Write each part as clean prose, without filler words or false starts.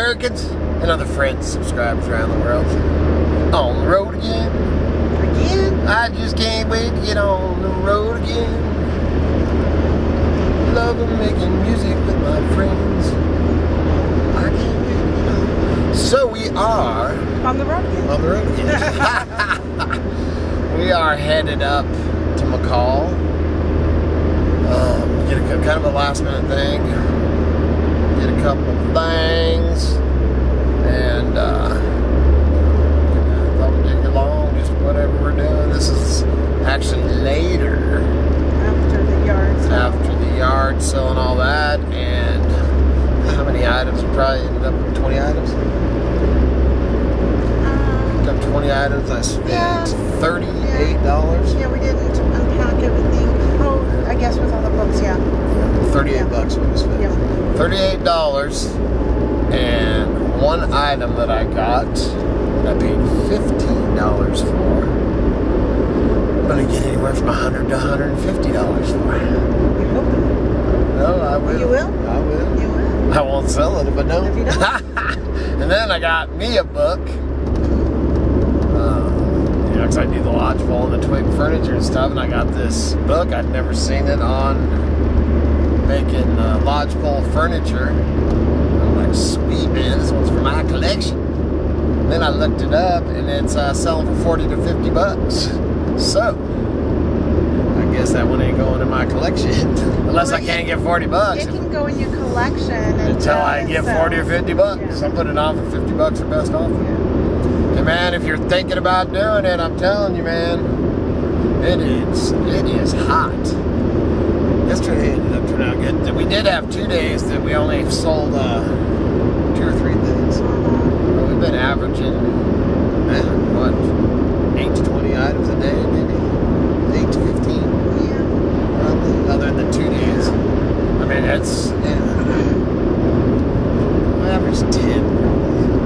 Americans and other friends, subscribers around the world. On the road again. Again? I just can't wait to get on the road again. Loving making music with my friends. I can't wait to get on. So we are On the road again. on the road again. We are headed up to McCall. Get a kind of a last minute thing. Get a couple of things. And thought we'd take along, just whatever we're doing. This is actually later. After the yard sale. After the yard sale and all that. And how many items? We probably ended up with 20 items. Ended up 20 items. I spent $38. Yeah, we didn't unpack everything. Oh, I guess with all the books, yeah. 38 bucks we spent. Yeah. $38. And one item that I got, I paid $15 for. I'm gonna get anywhere from $100 to $150 for. You hope. No, I will. You will? I will. You will. I won't sell it if I don't. If you don't. And then I got me a book. Because I do the lodgepole and the twig furniture and stuff, and I got this book. I'd never seen it on making lodgepole furniture. I'm like, sweet man, this one's for my collection. Then I looked it up, and it's selling for 40 to 50 bucks. So I guess that one ain't going in my collection unless I can't get 40 bucks. It can go in your collection Until I get 40 or 50 bucks. Yeah. I'm putting it on for 50 bucks or best offer. Yeah. Hey man, if you're thinking about doing it, I'm telling you, man, it is hot. Yesterday ended up turning out good. We did have 2 days that we only sold 2 or 3 things. But we've been averaging, man, what, 8 to 20 items a day, maybe 8 to 15. Yeah. Probably, other than the 2 days. I mean, that's average 10.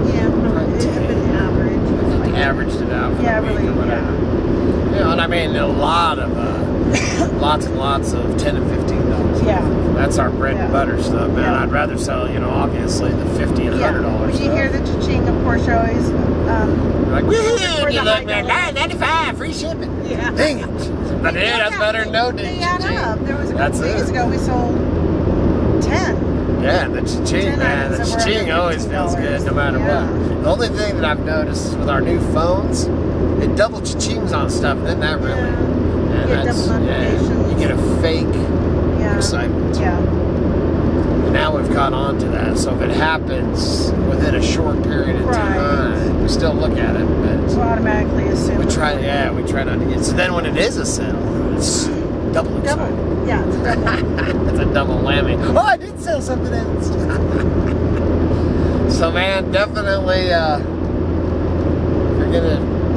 Yeah, probably. It's been average. Averaged it out for Yeah, the week really, or whatever. You know, and I mean a lot of lots and lots of $10 and $15. Yeah. That's our bread and butter stuff, man. Yeah. I'd rather sell, you know, obviously the $50 and $100 You stuff. hear the cha-ching, of course, you're always Like, woohoo! You the look, high man, dollar. $9.95 free shipping. Yeah. Dang it! But yeah, that's better than no They add cha-ching. up. There was a That's couple days it. ago we sold 10. Yeah, the cha-ching, 10 man. The items that were cha-ching under always feels good no matter Yeah. what. The only thing that I've noticed is with our new phones, it double cha-chings on stuff, and then that really. Yeah. And You get that's, double notifications. you get a fake Yeah. excitement. Yeah. And now we've caught on to that, so if it happens within a short period of Right. time, we still look at it, but So automatically assume. we try not to get. So then when it is a sale, it's double excitement. Double. Yeah, it's double. It's a double whammy. Oh, I did sell something else. So man, definitely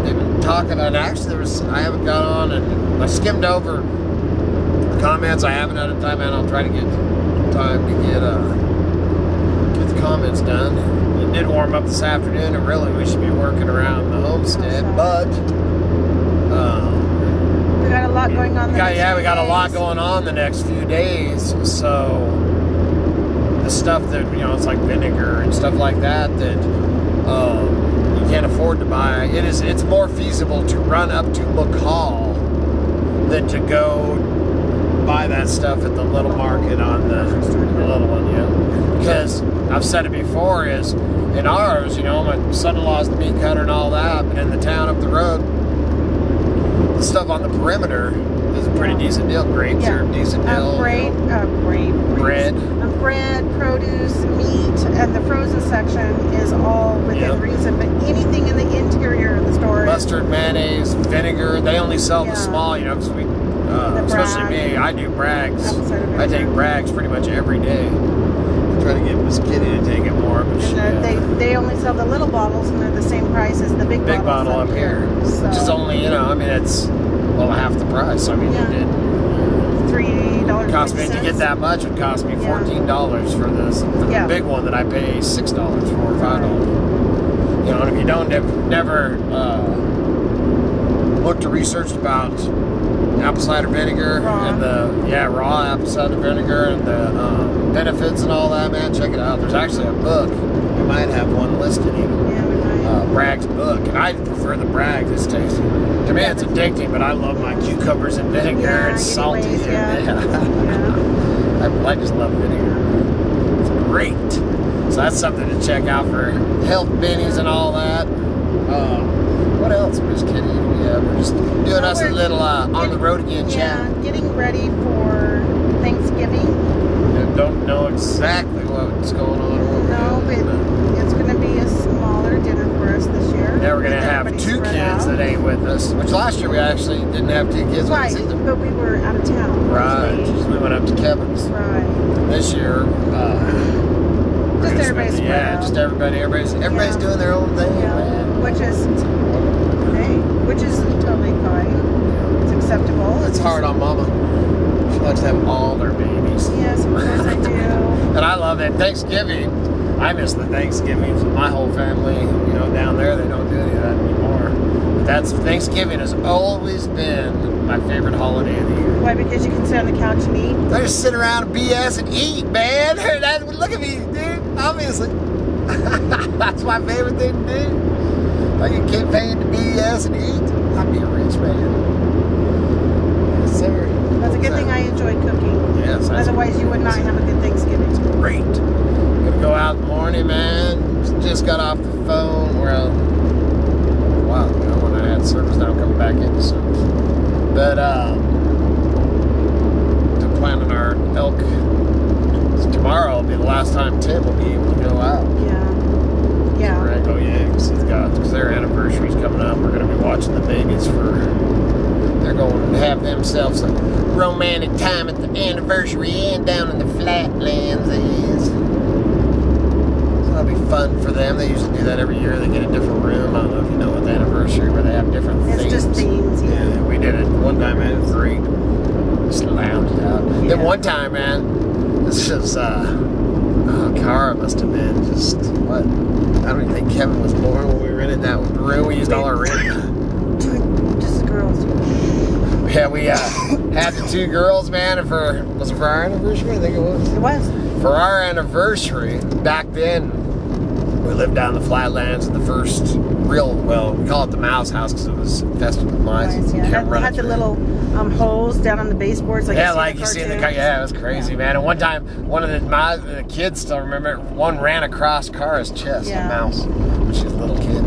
they've been talking, and actually I haven't got on, and I skimmed over the comments. I haven't had a time, and I'll try to get time to get the comments done. It did warm up this afternoon, and really we should be working around the homestead, but We got a lot going on. we got a lot going on the next few days, so the stuff that, you know, it's like vinegar and stuff like that you can't afford to buy. It's more feasible to run up to McCall than to go buy that stuff at the little market on the little one, yeah. Because I've said it before, is in ours, you know, my son-in-law's the meat cutter and all that, but in the town up the road, the stuff on the perimeter is a pretty decent deal. Grapes are a decent deal. Bread, produce, meat, and the frozen section is all within reason. But anything in the interior of the store, mustard, mayonnaise, vinegar, they only sell the small, you know, because we, especially me, I do Bragg's. I take Bragg's pretty much every day. I try to get Miss Kitty to take it more, but they only sell the little bottles, and they're the same price as the big bottle up here, so. which is only, you know, I mean, it's half the price. I mean, it did $3. Cost me to get that much. It cost me $14 for this. For the big one that I pay $6 for, or $5. You know, and if you don't never looked or researched about apple cider vinegar and the raw apple cider vinegar and the benefits and all that, man, check it out. There's actually a book might have one listed even. Yeah, we might. Bragg's book, and I prefer the Bragg. It's tasty. To me, it's addicting, but I love my cucumbers and vinegar. Yeah, It's salty. anyways, yeah. I just love vinegar. It's great. So that's something to check out for health bennies and all that. What else, Miss Kitty? Yeah, we're just doing us a little on the road again chat. Yeah, getting ready for Thanksgiving. I don't know exactly what's going on. No, but it's going to be a smaller dinner for us this year. Yeah, we're going to have 2 kids that ain't with us. Which last year we actually didn't have 2 kids right, with us either. but we were out of town. Right, we went up to Kevin's. Right. This year, just everybody's spread out. Just everybody's doing their own thing, man. Which is totally fine. It's acceptable. It's hard on Mama. She likes to have all their babies. Yes, of course I do. And I love it. Thanksgiving, I miss the Thanksgivings with my whole family. You know, down there they don't do any of that anymore. But Thanksgiving has always been my favorite holiday of the year. Why? Because you can sit on the couch and eat? I just sit around and BS and eat, man. Look at me, dude. Obviously. That's my favorite thing to do. I can get paid to BS and eat. I'd be a rich man. Yes, sir. That's a good thing I enjoy cooking. Yes. Otherwise, you would not have a good Thanksgiving. Great. Gonna go out in the morning, man. Just got off the phone. Well, a while ago when I had service. Now I'm coming back in soon. But to planning our elk. Tomorrow will be the last time Tim will be able to go out. Yeah. Yeah. Right. Oh yeah, because their anniversary's coming up. We're gonna be watching the babies they're going to have themselves a romantic time at the anniversary and down in the flatlands. So that'll be fun for them. They usually do that every year. They get a different room. I don't know if you know what the anniversary where they have different themes. It's just themes, yeah. We did it one time, man. It was great. Just lounged out. Yeah. Then one time, man, this was Cara must have been just what? I don't even think Kevin was born when we rented that room. We used all our rent. Just girls. Yeah, we had the 2 girls, man, and was it for our anniversary? I think it was. It was. For our anniversary, back then, we lived down in the flatlands in the first real, well, we call it the mouse house because it was infested with mice. Yeah, it had the little holes down on the baseboards. Like you see in the yeah, it was crazy, man. And one time, one of the kids still remember, one ran across Cara's chest, a mouse, when she was a little kid.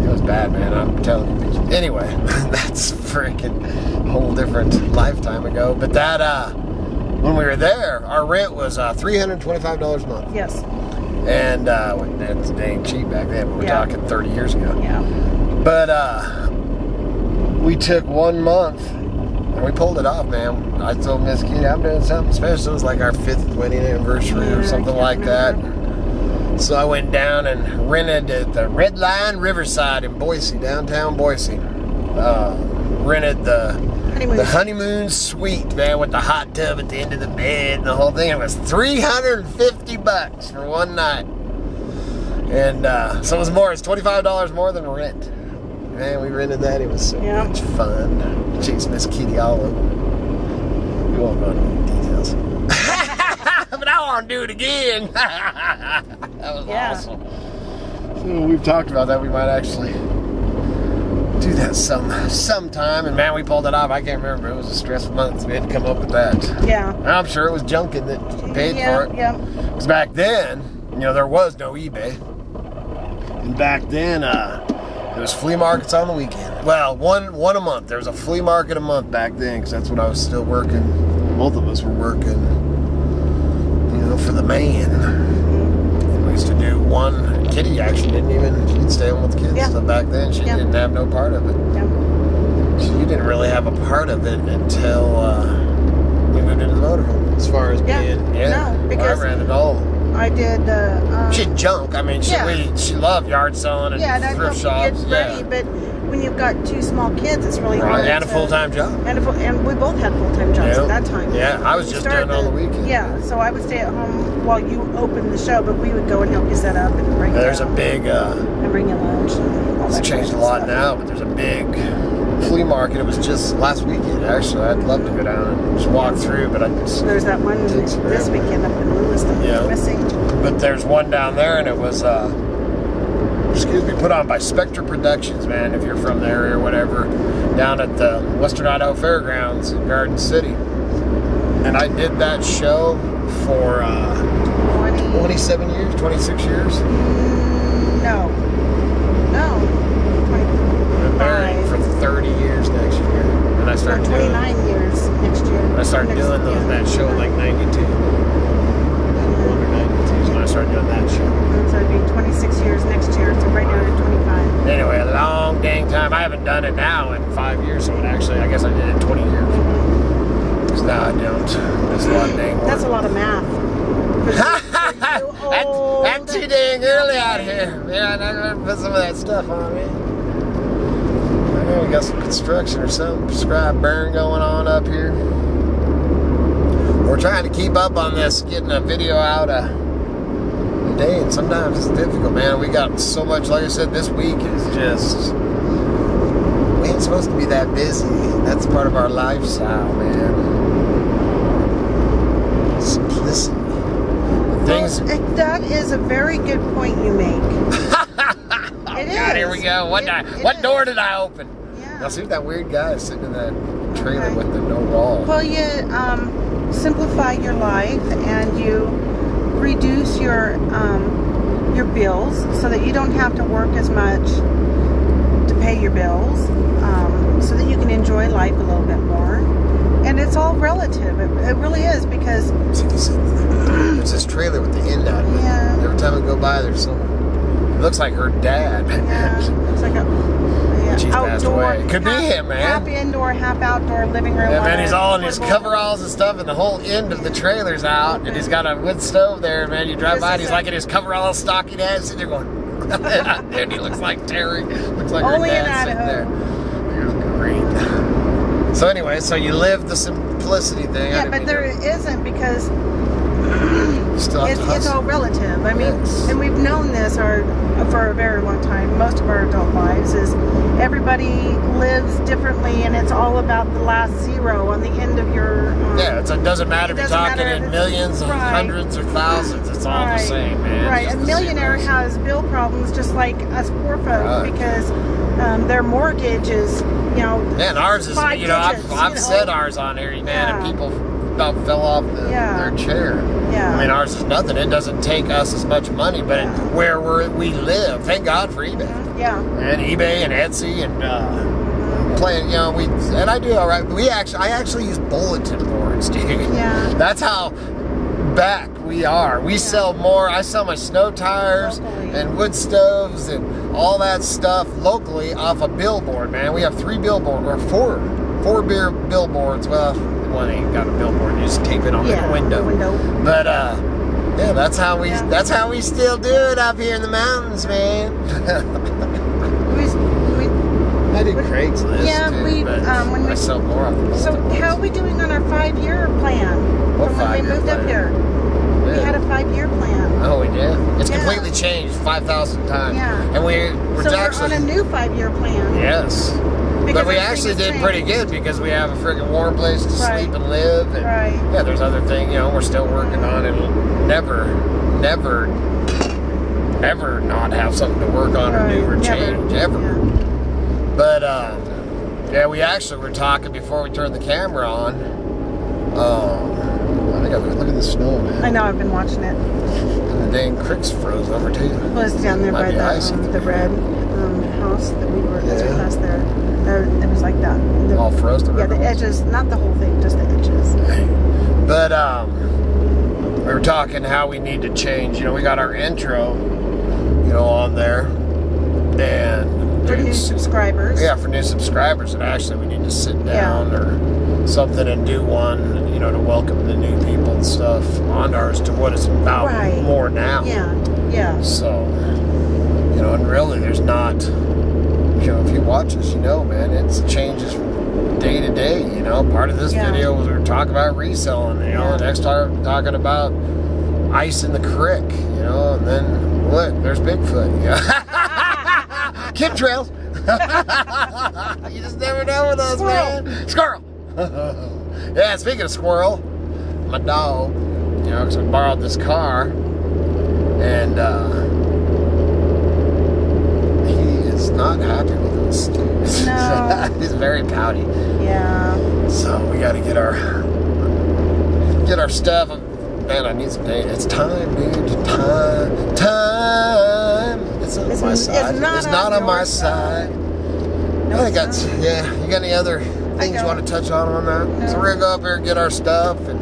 It was bad, man, I'm telling you. Anyway, that's freaking whole different lifetime ago. But that, when we were there, our rent was $325 a month. Yes. And that's dang cheap back then, but we're talking 30 years ago. Yeah. But we took 1 month and we pulled it off, man. I told Miss Kitty I'm doing something special. It was like our 5th wedding anniversary or something like that. So I went down and rented at the Red Line Riverside in Boise, downtown Boise. Rented the honeymoon suite, man, with the hot tub at the end of the bed and the whole thing. It was $350 for one night. And so it was more. It's $25 more than rent. Man, we rented that. It was so much fun. Chased Miss Kitty all over. We won't go into details. But I want to do it again. That was awesome. So we've talked about that. We might actually do that sometime. And man, we pulled it off. I can't remember. It was a stressful month. We had to come up with that. Yeah. I'm sure it was Junkin that paid for it. Yeah. Because back then, you know, there was no eBay. And back then, there was flea markets on the weekend. Well, one a month. There was a flea market a month back then, because that's when I was still working. Both of us were working, you know, for the man. And we used to do one. Kitty actually she'd stay home with the kids. So back then, she didn't have no part of it. She didn't really have a part of it until we moved into the motorhome. As far as being, no, because I ran it all. I did. She'd junk. I mean, she loved yard selling and thrift shops. But when you've got 2 small kids, it's really hard. And a full-time job. And we both had full-time jobs at that time. Yeah, I was just doing all the weekend. Yeah, so I would stay at home while you opened the show, but we would go and help you set up and bring. There's a big. And bring you lunch. And all it's that changed a lot now, but there's a big flea market. It was just last weekend, actually. I'd love to go down and just walk through, but I just... There's that one this weekend up in Lewiston that's missing. But there's one down there, and it was, put on by Spectre Productions, man, if you're from the area or whatever, down at the Western Idaho Fairgrounds in Garden City. And I did that show for 27 years, 26 years? No. I've been married for 30 years next year. And I started 29 years next year. I started doing that show in like 92. I started doing that show. So it'd be 26 years next year, so right now you're 25. Anyway, a long dang time. I haven't done it now in 5 years, so I guess I did it 20 years. Because now I don't. It's a lot of dang work. That's a lot of math. That's too dang early out here. Yeah, I'm not going to put some of that stuff on me. I know we got some construction or something. Scribe burn going on up here. We're trying to keep up on this, getting a video out day, and sometimes it's difficult, man. We got so much, like I said, this week is just, we ain't supposed to be that busy. That's part of our lifestyle, man. Simplicity. Things. Well, that is a very good point you make. God, here we go. What door did I open? Yeah. Now see that weird guy sitting in that trailer with the no wall. Well, you simplify your life and you reduce your bills so that you don't have to work as much to pay your bills, so that you can enjoy life a little bit more. And it's all relative. It really is, because there's this trailer with the end out of it. Yeah. Every time I go by, there's some. It looks like her dad. Yeah. It's like a She's passed outdoor. away. Could be him, man. Half indoor, half outdoor living room. Yeah, man, he's all in his coveralls and stuff, and the whole end of the trailer's out, and he's got a wood stove there, man. You drive by, and he's like in his coveralls, stocking head, sitting there going, and he looks like Terry. Looks like only her in dad sitting Idaho. there. Great. So anyway, so you live the simplicity thing. Yeah, but there isn't, because it's all relative. I mean, yes. And we've known this for a very long time. Most of our adult lives is everybody lives differently, and it's all about the last zero on the end of your. Yeah, it doesn't matter if you're talking in millions, or hundreds, or thousands. It's all the same, man. Right. A millionaire has bill problems just like us poor folk, because their mortgage is, Yeah, and ours is, I've said ours on here, man, and people about fell off their chair. Yeah. I mean, ours is nothing. It doesn't take us as much money, but where we live, thank God for eBay. Yeah. And eBay and Etsy and playing, and I do all right. I actually use bulletin boards, dude. Yeah. That's how back we are. We sell more. I sell my snow tires and wood stoves and all that stuff locally off a billboard, man. We have 3 billboards, or 4 beer billboards. Well, one ain't got a billboard. You just tape it on the window. But yeah, that's how we still do it up here in the mountains, man. I do Craigslist. Yeah, too, when I sell more of them. So how are we doing on our 5-year plan? What from when we moved up here? Yeah. We had a 5-year plan. Oh, we did? It's completely changed 5,000 times. Yeah. And we're on a new 5-year plan. Yes. But we actually did pretty good, because we have a friggin' warm place to sleep and live. And yeah, there's other things, we're still working on it. It'll never not have something to work on or do or change, ever. Yeah. But, yeah, we actually were talking before we turned the camera on. I think look at the snow, man. I know, I've been watching it. And the dang creeks froze over, too. It was down there by the red house that we were, as we passed there. It was like that. All froze to the edges, not the whole thing, just the edges. But we were talking how we need to change. We got our intro, on there, and for new subscribers. Yeah, for new subscribers, and actually we need to sit down or something and do one, to welcome the new people and stuff on ours to what it's about more now. Yeah. So, and really, there's not. If you watch us, man, it changes day to day. Part of this video was we were talking about reselling. The next time talking about ice in the creek. And then what? There's Bigfoot. Chemtrails. You just never know with us, man. Squirrel. Yeah, speaking of squirrel, my dog, you know, because we borrowed this car, and he is not happy with us. No. He's very pouty. Yeah. So we got to get our stuff. Man, I need some data. It's time, dude. Time. It's not on my side. It's not on my side. No, I think that's, yeah. You got any other things you want to touch on that? No. So we're going to go up here and get our stuff and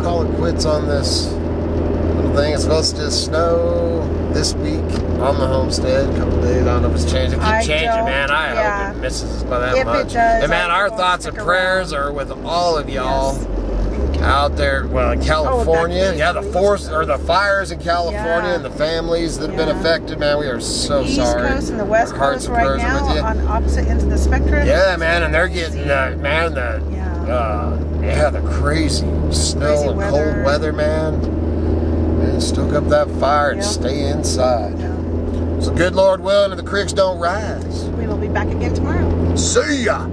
call it quits on this little thing. It's supposed to snow this week on the homestead. A couple days. I don't know if it's changing. It keeps changing, man. I hope it misses us by that much. It does, and man, our thoughts and prayers are with all of y'all. Yes. Out there, well, in California, the fires in California and the families that have been affected, man, we are so sorry. The East Coast and the West Coast right now on opposite ends of the spectrum. Yeah, man, and they're getting, the crazy snow and cold weather, man. And stoke up that fire and stay inside. Yeah. So good Lord willing, and the creeks don't rise. We will be back again tomorrow. See ya!